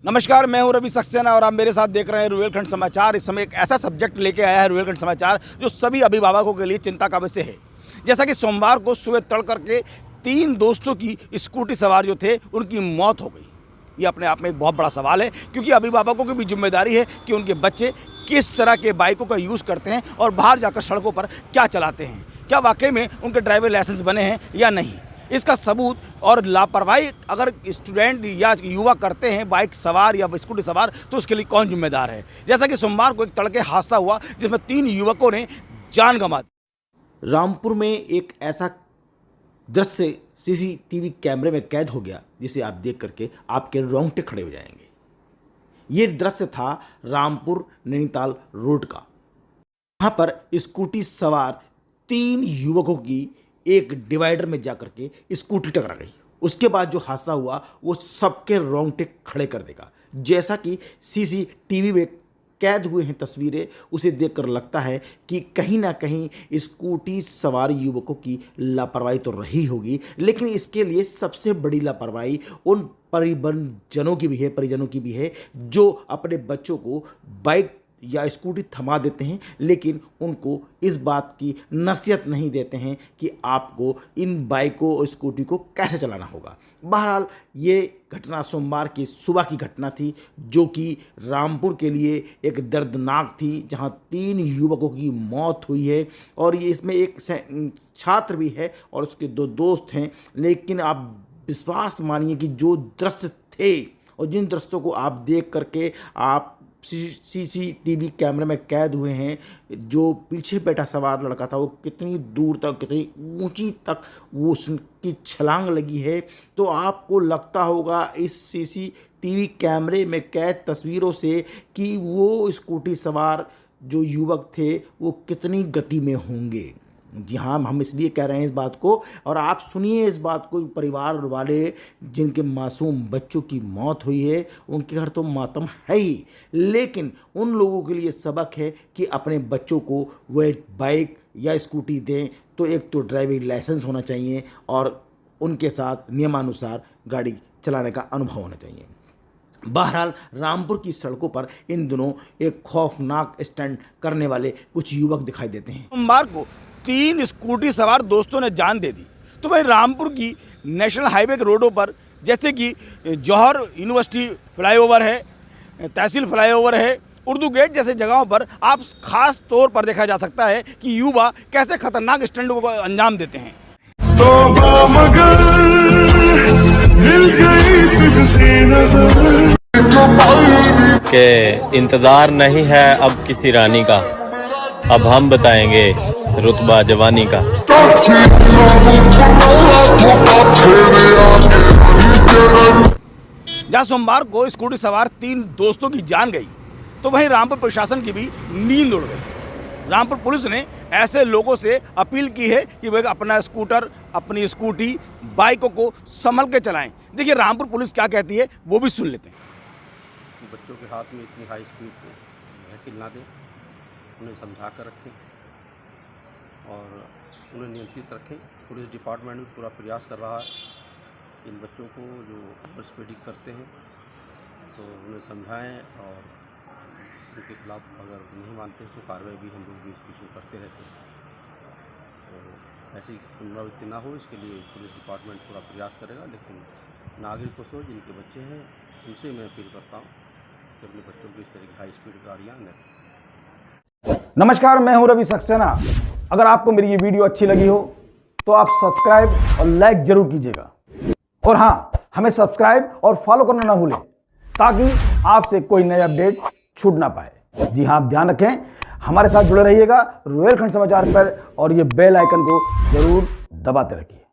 नमस्कार, मैं हूं रवि सक्सेना और आप मेरे साथ देख रहे हैं रुहेलखंड समाचार। इस समय एक ऐसा सब्जेक्ट लेके आया है रुहेलखंड समाचार जो सभी अभिभावकों के लिए चिंता का विषय है। जैसा कि सोमवार को सुबह तड़ करके 3 दोस्तों की स्कूटी सवार जो थे उनकी मौत हो गई। ये अपने आप में एक बहुत बड़ा सवाल है, क्योंकि अभिभावकों की भी जिम्मेदारी है कि उनके बच्चे किस तरह के बाइकों का यूज़ करते हैं और बाहर जाकर सड़कों पर क्या चलाते हैं, क्या वाकई में उनके ड्राइवर लाइसेंस बने हैं या नहीं। इसका सबूत और लापरवाही अगर स्टूडेंट या युवा करते हैं बाइक सवार या स्कूटी सवार, तो उसके लिए कौन जिम्मेदार है। जैसा कि सोमवार को एक तड़के हादसा हुआ जिसमें 3 युवकों ने जान गंवा दी। रामपुर में एक ऐसा दृश्य सीसीटीवी कैमरे में कैद हो गया जिसे आप देख करके आपके रोंगटे खड़े हो जाएंगे। ये दृश्य था रामपुर नैनीताल रोड का। यहाँ पर स्कूटी सवार 3 युवकों की एक डिवाइडर में जाकर के स्कूटी टकरा गई। उसके बाद जो हादसा हुआ वो सबके रोंगटे खड़े कर देगा। जैसा कि सीसीटीवी में कैद हुए हैं तस्वीरें, उसे देखकर लगता है कि कहीं ना कहीं स्कूटी सवार युवकों की लापरवाही तो रही होगी, लेकिन इसके लिए सबसे बड़ी लापरवाही उन परिजनों की भी है जो अपने बच्चों को बाइक या स्कूटी थमा देते हैं, लेकिन उनको इस बात की नसीहत नहीं देते हैं कि आपको इन बाइकों और स्कूटी को कैसे चलाना होगा। बहरहाल ये घटना सोमवार की सुबह की घटना थी, जो कि रामपुर के लिए एक दर्दनाक थी, जहां 3 युवकों की मौत हुई है और ये इसमें एक छात्र भी है और उसके 2 दोस्त हैं। लेकिन आप विश्वास मानिए कि जो दृश्य थे और जिन दृश्यों को आप देख करके आप सीसीटीवी कैमरे में कैद हुए हैं, जो पीछे बैठा सवार लड़का था वो कितनी दूर तक, कितनी ऊंची तक वो उसकी छलांग लगी है, तो आपको लगता होगा इस सीसीटीवी कैमरे में कैद तस्वीरों से कि वो स्कूटी सवार जो युवक थे वो कितनी गति में होंगे। जी हाँ, हम इसलिए कह रहे हैं इस बात को, और आप सुनिए इस बात को। परिवार वाले जिनके मासूम बच्चों की मौत हुई है उनके घर तो मातम है ही, लेकिन उन लोगों के लिए सबक है कि अपने बच्चों को वह बाइक या स्कूटी दें तो एक तो ड्राइविंग लाइसेंस होना चाहिए और उनके साथ नियमानुसार गाड़ी चलाने का अनुभव होना चाहिए। बहरहाल रामपुर की सड़कों पर इन दिनों एक खौफनाक स्टंट करने वाले कुछ युवक दिखाई देते हैं। सोमवार को 3 स्कूटी सवार दोस्तों ने जान दे दी। तो भाई रामपुर की नेशनल हाईवे के रोडों पर, जैसे कि जौहर यूनिवर्सिटी फ्लाईओवर है, तहसील फ्लाईओवर है, उर्दू गेट जैसे जगहों पर आप खास तौर पर देखा जा सकता है कि युवा कैसे खतरनाक स्टंटों को अंजाम देते हैं। तो मगर मिल गई तुझसे नज़र के इंतजार नहीं है अब किसी रानी का, अब हम बताएंगे रुतबा जवानी का। जहाँ सोमवार को स्कूटी सवार 3 दोस्तों की जान गई, तो वहीं रामपुर प्रशासन की भी नींद उड़ गई। रामपुर पुलिस ने ऐसे लोगों से अपील की है कि वे अपना स्कूटर, अपनी स्कूटी, बाइकों को संभल के चलाएं। देखिए रामपुर पुलिस क्या कहती है, वो भी सुन लेते हैं। बच्चों के हाथ में इतनी हाई स्पीड व्हीकल ना दें, उन्हें समझा कर रखें और उन्हें नियंत्रित रखें। पुलिस डिपार्टमेंट भी पूरा प्रयास कर रहा है इन बच्चों को जो ओवर स्पीडिंग करते हैं तो उन्हें समझाएं, और उनके खिलाफ अगर नहीं मानते तो कार्रवाई भी हम लोग बीच बीच में करते रहते हैं। तो ऐसी पुनरावृत्ति ना हो, इसके लिए पुलिस डिपार्टमेंट पूरा प्रयास करेगा। लेकिन नागरिकों से जिनके बच्चे हैं उनसे मैं अपील करता हूँ कि अपने बच्चों को इस तरह की हाई स्पीड गाड़ियाँ न दें। नमस्कार, मैं हूं रवि सक्सेना। अगर आपको मेरी ये वीडियो अच्छी लगी हो तो आप सब्सक्राइब और लाइक जरूर कीजिएगा, और हाँ, हमें सब्सक्राइब और फॉलो करना ना भूलें ताकि आपसे कोई नया अपडेट छूट ना पाए। जी हाँ, आप ध्यान रखें, हमारे साथ जुड़े रहिएगा रुहेलखंड समाचार पर, और ये बेल आइकन को जरूर दबाते रखिए।